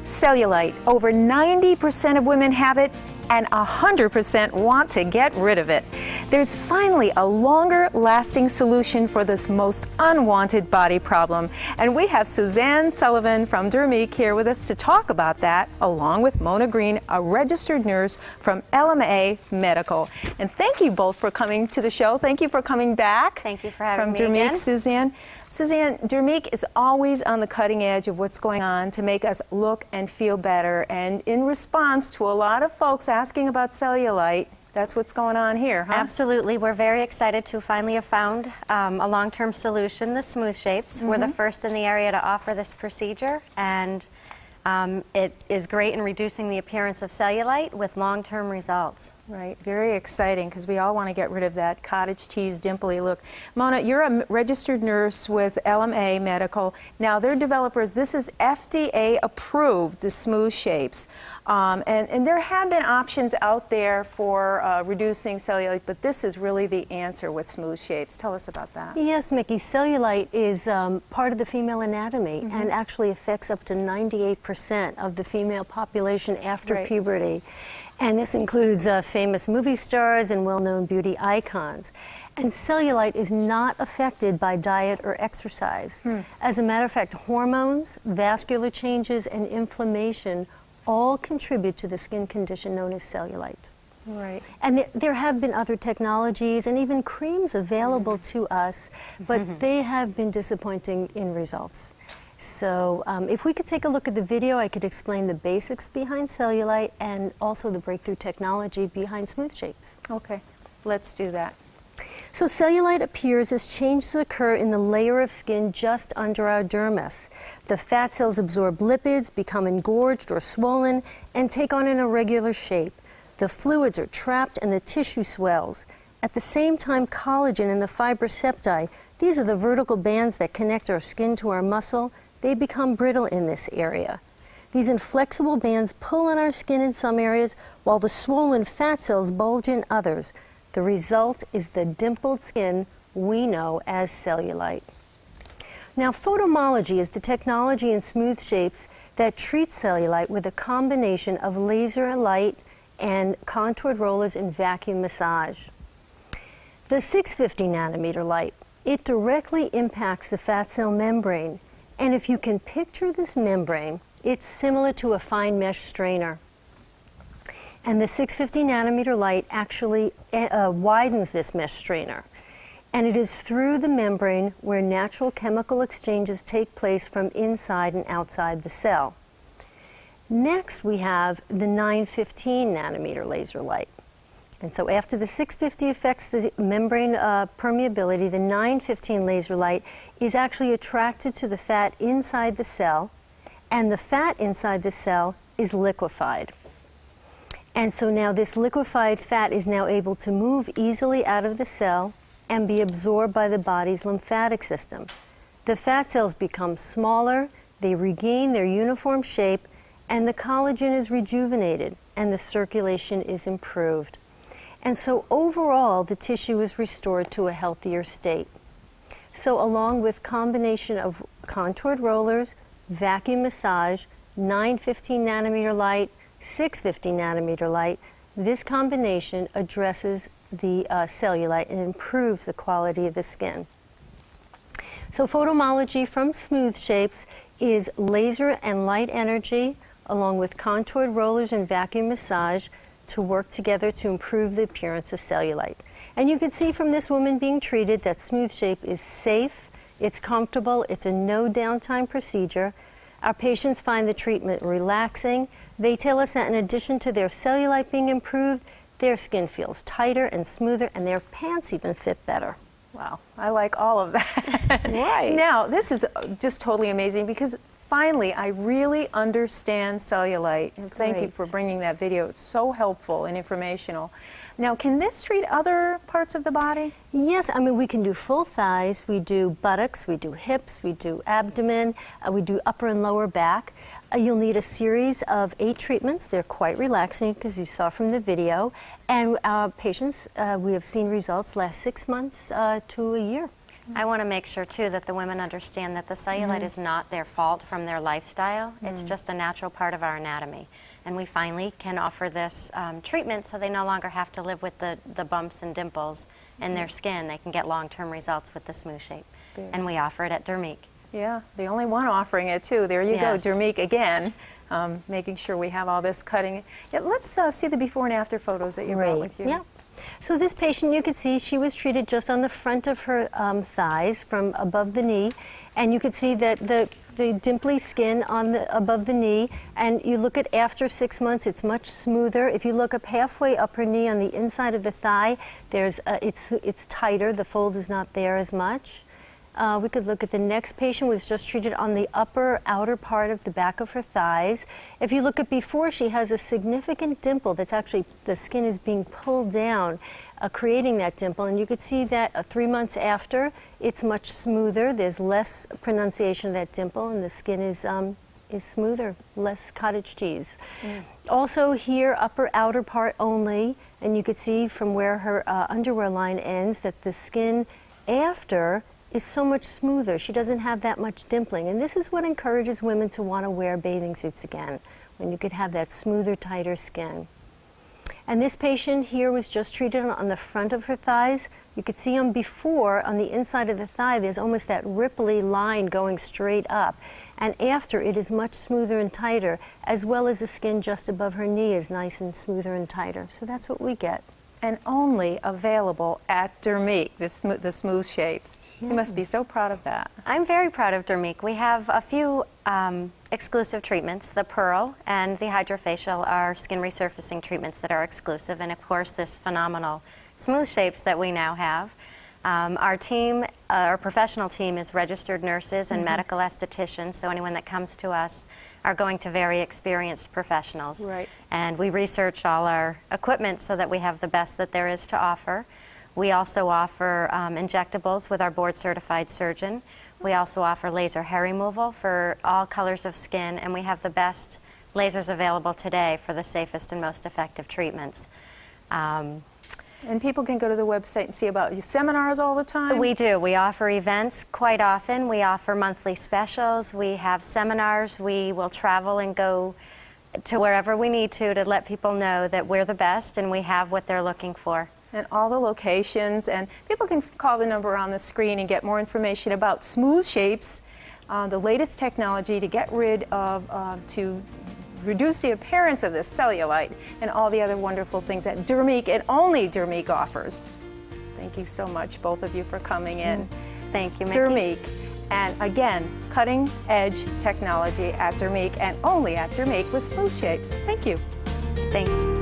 Cellulite. Over 90% of women have it, and 100% want to get rid of it. There's finally a longer lasting solution for this most unwanted body problem. And we have Suzanne Sullivan from Dermique here with us to talk about that, along with Mona Green, a registered nurse from LMA Medical. And thank you both for coming to the show. Thank you for coming back. Thank you for having me From Dermique, again. Suzanne. Suzanne, Dermique is always on the cutting edge of what's going on to make us look and feel better. And in response to a lot of folks asking about cellulite, that's what's going on here, huh? Absolutely. We're very excited to finally have found a long-term solution, the Smooth Shapes. We're the first in the area to offer this procedure, and it is great in reducing the appearance of cellulite with long-term results. Right, very exciting, because we all want to get rid of that cottage cheese dimply look. Mona, you're a registered nurse with LMA Medical. Now, they're developers. This is FDA approved, the Smooth Shapes. And there have been options out there for reducing cellulite, but this is really the answer with Smooth Shapes. Tell us about that. Yes, Mickey, cellulite is part of the female anatomy and actually affects up to 98% of the female population after puberty. And this includes famous movie stars and well-known beauty icons. And cellulite is not affected by diet or exercise. As a matter of fact, hormones, vascular changes, and inflammation all contribute to the skin condition known as cellulite. Right. And there have been other technologies and even creams available to us, but they have been disappointing in results. So if we could take a look at the video, I could explain the basics behind cellulite and also the breakthrough technology behind Smooth Shapes. Okay, let's do that. So cellulite appears as changes occur in the layer of skin just under our dermis. The fat cells absorb lipids, become engorged or swollen, and take on an irregular shape. The fluids are trapped and the tissue swells. At the same time, collagen and the fibrous septi, these are the vertical bands that connect our skin to our muscle, they become brittle in this area. These inflexible bands pull on our skin in some areas, while the swollen fat cells bulge in others. The result is the dimpled skin we know as cellulite. Now, photomology is the technology in Smooth Shapes that treats cellulite with a combination of laser light and contoured rollers and vacuum massage. The 650 nanometer light, it directly impacts the fat cell membrane. And if you can picture this membrane, it's similar to a fine mesh strainer. And the 650 nanometer light actually widens this mesh strainer. And it is through the membrane where natural chemical exchanges take place from inside and outside the cell. Next, we have the 915 nanometer laser light. And so after the 650 affects the membrane permeability, the 915 laser light is actually attracted to the fat inside the cell, and the fat inside the cell is liquefied. And so now this liquefied fat is now able to move easily out of the cell and be absorbed by the body's lymphatic system. The fat cells become smaller, they regain their uniform shape, and the collagen is rejuvenated, and the circulation is improved. And so overall, the tissue is restored to a healthier state. So along with combination of contoured rollers, vacuum massage, 915 nanometer light, 650 nanometer light, this combination addresses the cellulite and improves the quality of the skin. So photomology from Smooth Shapes is laser and light energy along with contoured rollers and vacuum massage to work together to improve the appearance of cellulite. And you can see from this woman being treated that Smooth Shape is safe, it's comfortable, it's a no downtime procedure. Our patients find the treatment relaxing. They tell us that in addition to their cellulite being improved, their skin feels tighter and smoother, and their pants even fit better. Wow, I like all of that. Right. Now, this is just totally amazing, because finally, I really understand cellulite. And thank you for bringing that video. It's so helpful and informational. Now, can this treat other parts of the body? Yes, I mean, we can do full thighs, we do buttocks, we do hips, we do abdomen, we do upper and lower back. You'll need a series of 8 treatments. They're quite relaxing, because you saw from the video. And our patients, we have seen results last 6 months to a year. I want to make sure too that the women understand that the cellulite is not their fault from their lifestyle. It's just a natural part of our anatomy. And we finally can offer this treatment so they no longer have to live with the bumps and dimples in their skin. They can get long-term results with the smooth shape. Good. And we offer it at Dermique. Yeah, the only one offering it too. There you Yes. go, Dermique again, making sure we have all this cutting. Yeah, let's see the before and after photos that you brought with you. Yeah. So this patient, you could see she was treated just on the front of her thighs from above the knee, and you could see that the dimply skin on above the knee, and you look at after 6 months, it's much smoother. If you look up halfway up her knee on the inside of the thigh, there's it's tighter. The fold is not there as much. We could look at the next patient was just treated on the upper outer part of the back of her thighs. If you look at before, she has a significant dimple that's actually, the skin is being pulled down, creating that dimple. And you could see that 3 months after, it's much smoother. There's less pronunciation of that dimple, and the skin is smoother, less cottage cheese. Also here, upper outer part only, and you could see from where her underwear line ends that the skin after is so much smoother. She doesn't have that much dimpling. And this is what encourages women to want to wear bathing suits again, when you could have that smoother, tighter skin. And this patient here was just treated on the front of her thighs. You could see on before, on the inside of the thigh, there's almost that ripply line going straight up. And after, it is much smoother and tighter, as well as the skin just above her knee is nice and smoother and tighter. So that's what we get. And only available at Dermique, the smooth shapes. You must be so proud of that. I'm very proud of Dermique. We have a few exclusive treatments. The Pearl and the Hydrofacial are skin resurfacing treatments that are exclusive, and of course this phenomenal smooth shapes that we now have. Our team, our professional team, is registered nurses and medical estheticians, so anyone that comes to us are going to very experienced professionals. Right. And we research all our equipment so that we have the best that there is to offer. We also offer injectables with our board-certified surgeon. We also offer laser hair removal for all colors of skin, and we have the best lasers available today for the safest and most effective treatments. And people can go to the website and see about your seminars all the time? We do. We offer events quite often. We offer monthly specials. We have seminars. We will travel and go to wherever we need to let people know that we're the best and we have what they're looking for. And all the locations, and people can call the number on the screen and get more information about smooth shapes, the latest technology to get rid of, to reduce the appearance of this cellulite, and all the other wonderful things that Dermique and only Dermique offers. Thank you so much, both of you, for coming in. Thank you, Mickey. Dermique, and again, cutting edge technology at Dermique and only at Dermique with smooth shapes. Thank you. Thank you.